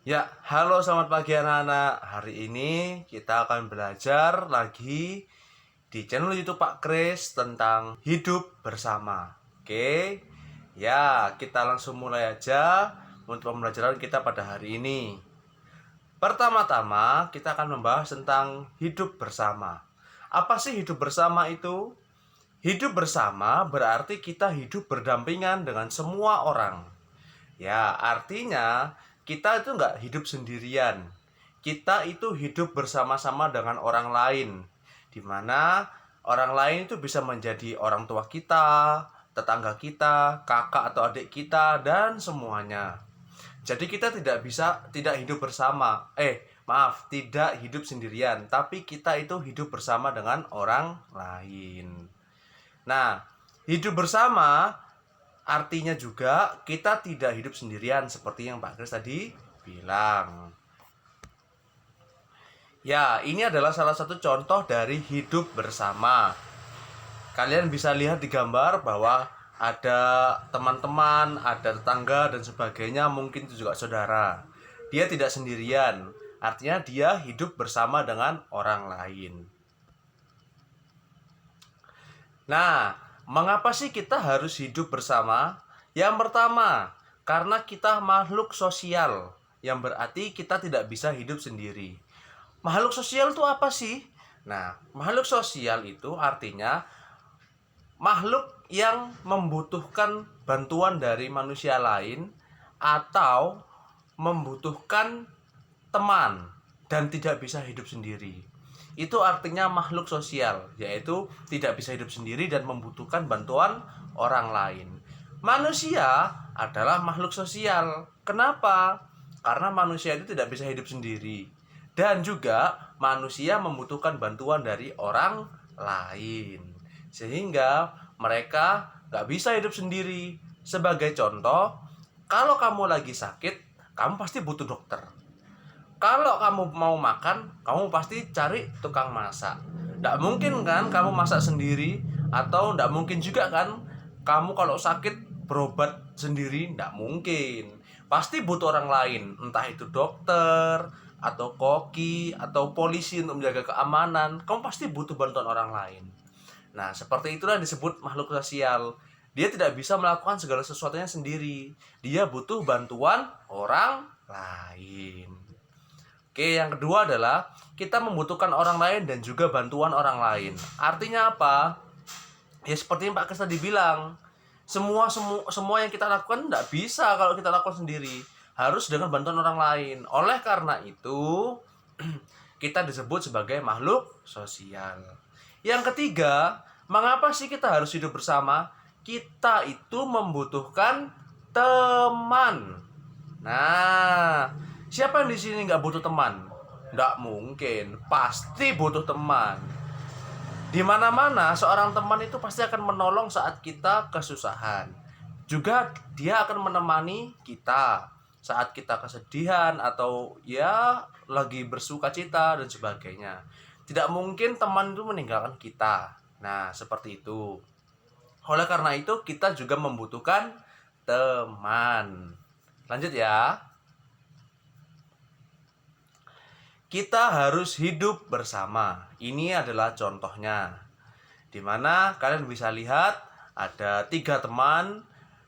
Ya, halo selamat pagi anak-anak. Hari ini kita akan belajar lagi di channel YouTube Pak Kris tentang hidup bersama. Oke. Ya, kita langsung mulai aja untuk pembelajaran kita pada hari ini. Pertama-tama, kita akan membahas tentang hidup bersama. Apa sih hidup bersama itu? Hidup bersama berarti kita hidup berdampingan dengan semua orang. Ya, artinya kita itu nggak hidup sendirian. Kita itu hidup bersama-sama dengan orang lain. Di mana orang lain itu bisa menjadi orang tua kita, tetangga kita, kakak atau adik kita, dan semuanya. Jadi kita tidak hidup bersama. Tidak hidup sendirian, tapi kita itu hidup bersama dengan orang lain. Nah, hidup bersama artinya juga kita tidak hidup sendirian seperti yang Pak Kris tadi bilang. Ya, ini adalah salah satu contoh dari hidup bersama. Kalian bisa lihat di gambar bahwa ada teman-teman, ada tetangga dan sebagainya, mungkin itu juga saudara. Dia tidak sendirian, artinya dia hidup bersama dengan orang lain. Nah, mengapa sih kita harus hidup bersama? Yang pertama, karena kita makhluk sosial, yang berarti kita tidak bisa hidup sendiri. Makhluk sosial itu apa sih? Nah, makhluk sosial itu artinya makhluk yang membutuhkan bantuan dari manusia lain atau membutuhkan teman dan tidak bisa hidup sendiri. Itu artinya makhluk sosial, yaitu tidak bisa hidup sendiri dan membutuhkan bantuan orang lain. Manusia adalah makhluk sosial. Kenapa? Karena manusia itu tidak bisa hidup sendiri. Dan juga manusia membutuhkan bantuan dari orang lain. Sehingga mereka gak bisa hidup sendiri. Sebagai contoh, kalau kamu lagi sakit, kamu pasti butuh dokter. Kalau kamu mau makan, kamu pasti cari tukang masak. Nggak mungkin kan kamu masak sendiri, atau nggak mungkin juga kan kamu kalau sakit berobat sendiri, nggak mungkin. Pasti butuh orang lain, entah itu dokter, atau koki, atau polisi untuk menjaga keamanan. Kamu pasti butuh bantuan orang lain. Nah, seperti itulah disebut makhluk sosial. Dia tidak bisa melakukan segala sesuatunya sendiri. Dia butuh bantuan orang lain. Oke, yang kedua adalah kita membutuhkan orang lain dan juga bantuan orang lain. Artinya apa? Ya seperti yang Pak Kris tadi bilang, semua yang kita lakukan tidak bisa kalau kita lakukan sendiri. Harus dengan bantuan orang lain. Oleh karena itu, kita disebut sebagai makhluk sosial. Yang ketiga, mengapa sih kita harus hidup bersama? Kita itu membutuhkan teman. Nah, siapa yang di sini nggak butuh teman? Nggak mungkin, pasti butuh teman. Di mana-mana seorang teman itu pasti akan menolong saat kita kesusahan. Juga dia akan menemani kita saat kita kesedihan atau ya lagi bersuka cita dan sebagainya. Tidak mungkin teman itu meninggalkan kita. Nah, seperti itu. Oleh karena itu kita juga membutuhkan teman. Lanjut ya. Kita harus hidup bersama. Ini adalah contohnya. Dimana kalian bisa lihat ada 3 teman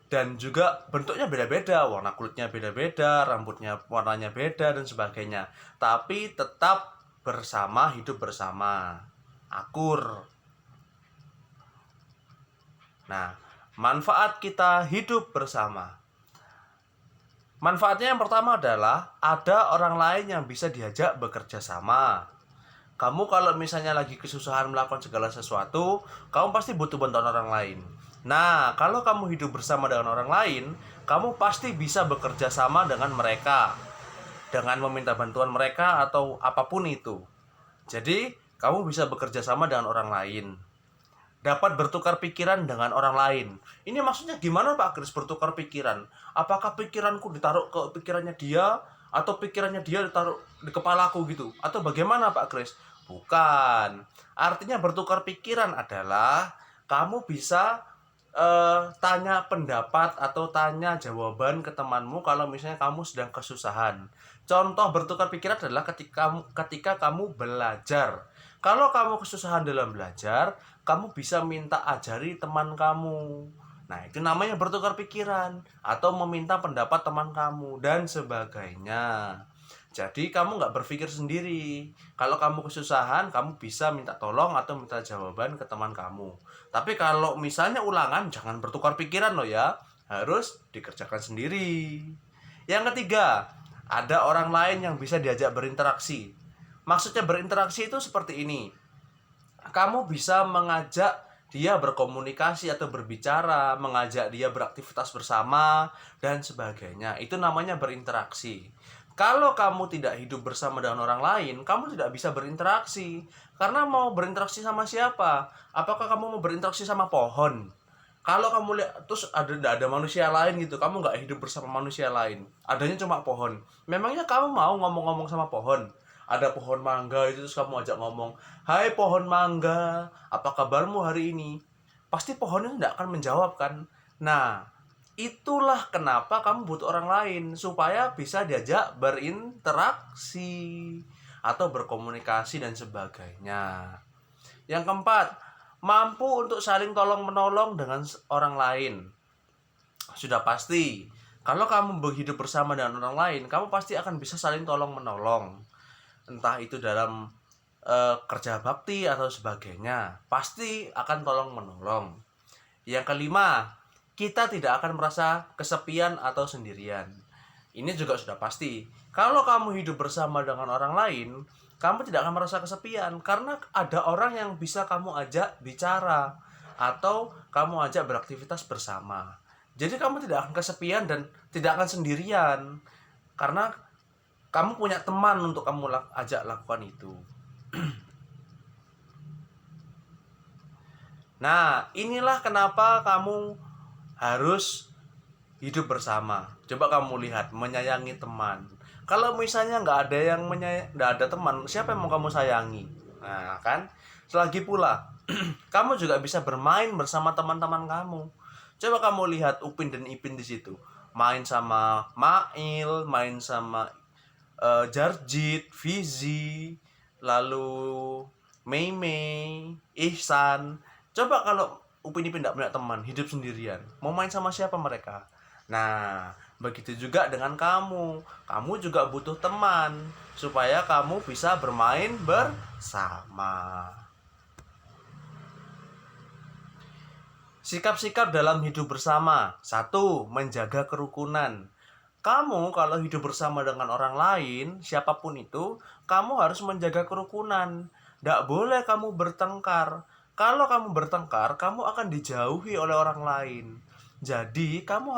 dan juga bentuknya beda-beda, warna kulitnya beda-beda, rambutnya warnanya beda dan sebagainya. Tapi tetap bersama, hidup bersama. Akur. Nah, manfaat kita hidup bersama. Manfaatnya yang pertama adalah ada orang lain yang bisa diajak bekerja sama. Kamu kalau misalnya lagi kesusahan melakukan segala sesuatu, kamu pasti butuh bantuan orang lain. Nah, kalau kamu hidup bersama dengan orang lain, kamu pasti bisa bekerja sama dengan mereka, dengan meminta bantuan mereka atau apapun itu. Jadi, kamu bisa bekerja sama dengan orang lain, dapat bertukar pikiran dengan orang lain. Ini maksudnya gimana Pak Kris bertukar pikiran? Apakah pikiranku ditaruh ke pikirannya dia, atau pikirannya dia ditaruh di kepalaku gitu? Atau bagaimana Pak Kris? Bukan. Artinya bertukar pikiran adalah kamu bisa tanya pendapat atau tanya jawaban ke temanmu kalau misalnya kamu sedang kesusahan. Contoh bertukar pikiran adalah ketika kamu belajar. Kalau kamu kesusahan dalam belajar, kamu bisa minta ajari teman kamu. Nah, itu namanya bertukar pikiran atau meminta pendapat teman kamu dan sebagainya. Jadi kamu nggak berpikir sendiri. Kalau kamu kesusahan, kamu bisa minta tolong atau minta jawaban ke teman kamu. Tapi kalau misalnya ulangan, jangan bertukar pikiran loh ya. Harus dikerjakan sendiri. Yang ketiga, ada orang lain yang bisa diajak berinteraksi. Maksudnya berinteraksi itu seperti ini. Kamu bisa mengajak dia berkomunikasi atau berbicara, mengajak dia beraktivitas bersama, dan sebagainya. Itu namanya berinteraksi. Kalau kamu tidak hidup bersama dengan orang lain, kamu tidak bisa berinteraksi. Karena mau berinteraksi sama siapa? Apakah kamu mau berinteraksi sama pohon? Kalau kamu lihat terus ada manusia lain gitu, kamu nggak hidup bersama manusia lain. Adanya cuma pohon. Memangnya kamu mau ngomong-ngomong sama pohon? Ada pohon mangga itu terus kamu ajak ngomong, "Hai pohon mangga, apa kabarmu hari ini?" Pasti pohonnya tidak akan menjawab kan? Nah, itulah kenapa kamu butuh orang lain supaya bisa diajak berinteraksi atau berkomunikasi dan sebagainya. Yang keempat, mampu untuk saling tolong-menolong dengan orang lain. Sudah pasti, kalau kamu hidup bersama dengan orang lain, kamu pasti akan bisa saling tolong-menolong. Entah itu dalam kerja bakti atau sebagainya, pasti akan tolong-menolong. Yang kelima, kita tidak akan merasa kesepian atau sendirian. Ini juga sudah pasti. Kalau kamu hidup bersama dengan orang lain, kamu tidak akan merasa kesepian karena ada orang yang bisa kamu ajak bicara atau kamu ajak beraktivitas bersama. Jadi kamu tidak akan kesepian dan tidak akan sendirian karena kamu punya teman untuk kamu ajak lakukan itu. Nah, inilah kenapa kamu harus hidup bersama. Coba kamu lihat, menyayangi teman. Kalau misalnya nggak ada teman, siapa yang mau kamu sayangi? Nah, kan? Selagi pula, kamu juga bisa bermain bersama teman-teman kamu. Coba kamu lihat Upin dan Ipin di situ. Main sama Mail, main sama Jarjit, Fizi, lalu Mei, Ihsan. Coba kalau Upin Ipin tidak punya teman, hidup sendirian, mau main sama siapa mereka? Nah, begitu juga dengan kamu. Kamu juga butuh teman supaya kamu bisa bermain bersama. Sikap-sikap dalam hidup bersama. 1. Menjaga kerukunan. Kamu kalau hidup bersama dengan orang lain, siapapun itu, kamu harus menjaga kerukunan. Tidak boleh kamu bertengkar. Kalau kamu bertengkar, kamu akan dijauhi oleh orang lain. Jadi, kamu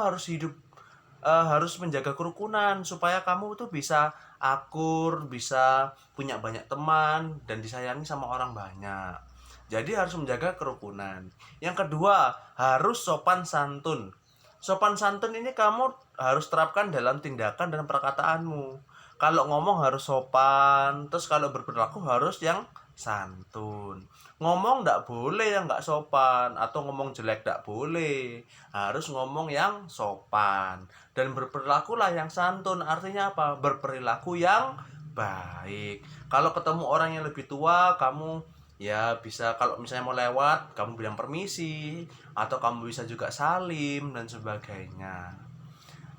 harus menjaga kerukunan supaya kamu tuh bisa akur, bisa punya banyak teman dan disayangi sama orang banyak. Jadi harus menjaga kerukunan. Yang kedua, harus sopan santun. Sopan santun ini kamu harus terapkan dalam tindakan dan perkataanmu. Kalau ngomong harus sopan, terus kalau berperilaku harus yang santun. Ngomong nggak boleh yang nggak sopan, atau ngomong jelek nggak boleh. Harus ngomong yang sopan. Dan berperilakulah yang santun. Artinya apa? Berperilaku yang baik. Kalau ketemu orang yang lebih tua, kamu ya bisa, kalau misalnya mau lewat, kamu bilang permisi, atau kamu bisa juga salim dan sebagainya.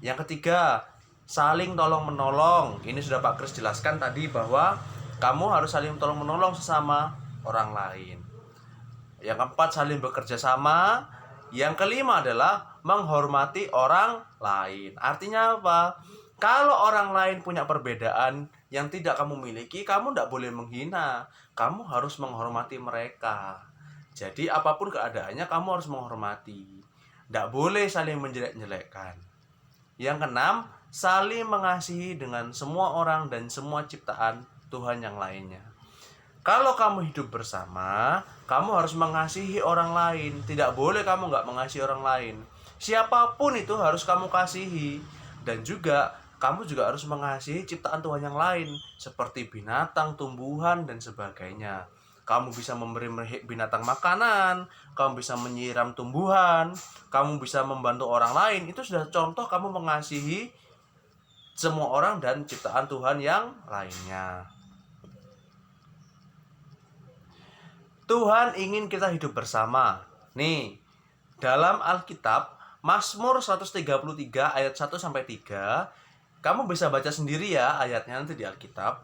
Yang ketiga, saling tolong menolong. Ini sudah Pak Kris jelaskan tadi bahwa kamu harus saling tolong menolong sesama orang lain. Yang keempat, saling bekerja sama. Yang kelima adalah menghormati orang lain. Artinya apa? Kalau orang lain punya perbedaan yang tidak kamu miliki, kamu tidak boleh menghina. Kamu harus menghormati mereka. Jadi apapun keadaannya, kamu harus menghormati. Tidak boleh saling menjelek-jelekkan. Yang keenam, saling mengasihi dengan semua orang dan semua ciptaan Tuhan yang lainnya. Kalau kamu hidup bersama, kamu harus mengasihi orang lain. Tidak boleh kamu nggak mengasihi orang lain. Siapapun itu harus kamu kasihi. Dan juga kamu juga harus mengasihi ciptaan Tuhan yang lain, seperti binatang, tumbuhan, dan sebagainya. kamu bisa memberi binatang makanan, kamu bisa menyiram tumbuhan, kamu bisa membantu orang lain. Itu sudah contoh kamu mengasihi semua orang dan ciptaan Tuhan yang lainnya. Tuhan ingin kita hidup bersama. Nih, dalam Alkitab, Mazmur 133 ayat 1-3, kamu bisa baca sendiri ya ayatnya nanti di Alkitab.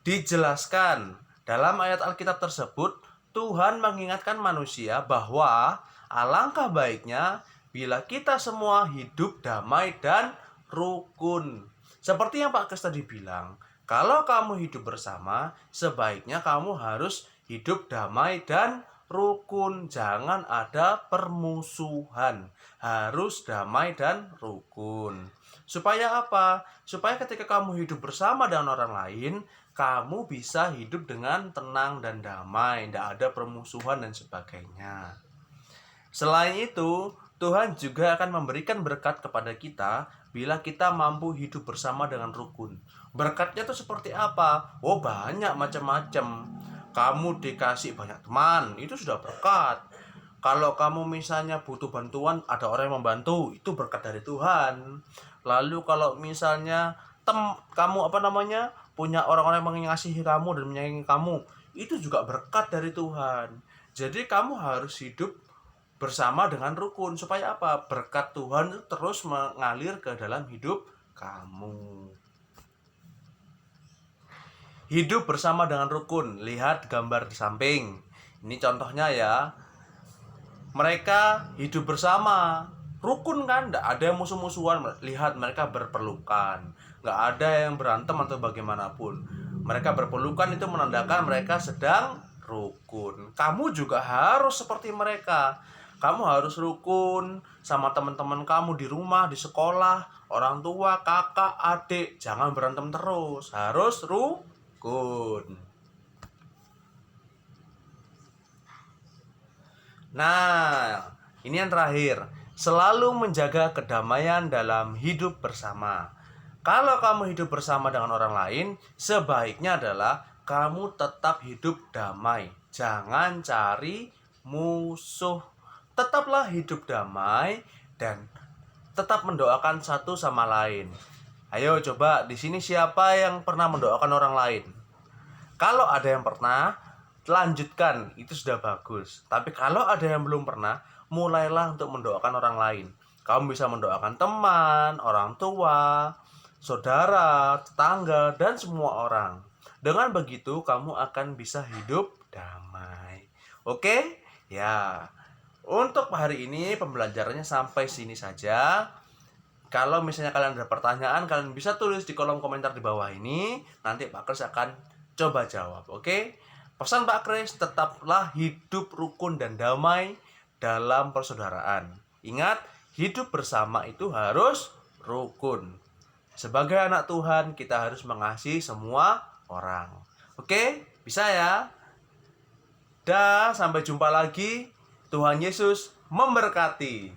Dijelaskan dalam ayat Alkitab tersebut, Tuhan mengingatkan manusia bahwa alangkah baiknya bila kita semua hidup damai dan rukun. Seperti yang Pak Kris tadi bilang, kalau kamu hidup bersama, sebaiknya kamu harus hidup damai dan rukun. Jangan ada permusuhan. Harus damai dan rukun. Supaya apa? Supaya ketika kamu hidup bersama dengan orang lain, kamu bisa hidup dengan tenang dan damai, tidak ada permusuhan dan sebagainya. Selain itu, Tuhan juga akan memberikan berkat kepada kita bila kita mampu hidup bersama dengan rukun. Berkatnya itu seperti apa? Oh, banyak macam-macam. Kamu dikasih banyak teman, itu sudah berkat. Kalau kamu misalnya butuh bantuan, ada orang yang membantu, itu berkat dari Tuhan. Lalu kalau misalnya kamu punya orang-orang yang mengasihi kamu dan menyayangi kamu, itu juga berkat dari Tuhan. Jadi kamu harus hidup bersama dengan rukun. Supaya apa? Berkat Tuhan itu terus mengalir ke dalam hidup kamu. Hidup bersama dengan rukun. Lihat gambar di samping. Ini contohnya ya. Mereka hidup bersama. Rukun kan? Tidak ada yang musuh-musuhan. Lihat mereka berpelukan. Nggak ada yang berantem atau bagaimanapun. Mereka berpelukan itu menandakan mereka sedang rukun. Kamu juga harus seperti mereka. Kamu harus rukun sama teman-teman kamu di rumah, di sekolah, orang tua, kakak, adik. Jangan berantem terus. Harus rukun. Nah, ini yang terakhir. Selalu menjaga kedamaian dalam hidup bersama. Kalau kamu hidup bersama dengan orang lain, sebaiknya adalah kamu tetap hidup damai. Jangan cari musuh. Tetaplah hidup damai dan tetap mendoakan satu sama lain. Ayo coba di sini siapa yang pernah mendoakan orang lain? Kalau ada yang pernah, lanjutkan, itu sudah bagus. Tapi kalau ada yang belum pernah, mulailah untuk mendoakan orang lain. Kamu bisa mendoakan teman, orang tua, saudara, tetangga, dan semua orang. Dengan begitu kamu akan bisa hidup damai. Oke? Ya. Untuk hari ini pembelajarannya sampai sini saja. Kalau misalnya kalian ada pertanyaan, kalian bisa tulis di kolom komentar di bawah ini. Nanti Pak Kris akan coba jawab. Oke? Pesan Pak Kris, tetaplah hidup rukun dan damai dalam persaudaraan. Ingat, hidup bersama itu harus rukun. Sebagai anak Tuhan, kita harus mengasihi semua orang. Oke? Bisa ya? Dah, sampai jumpa lagi. Tuhan Yesus memberkati.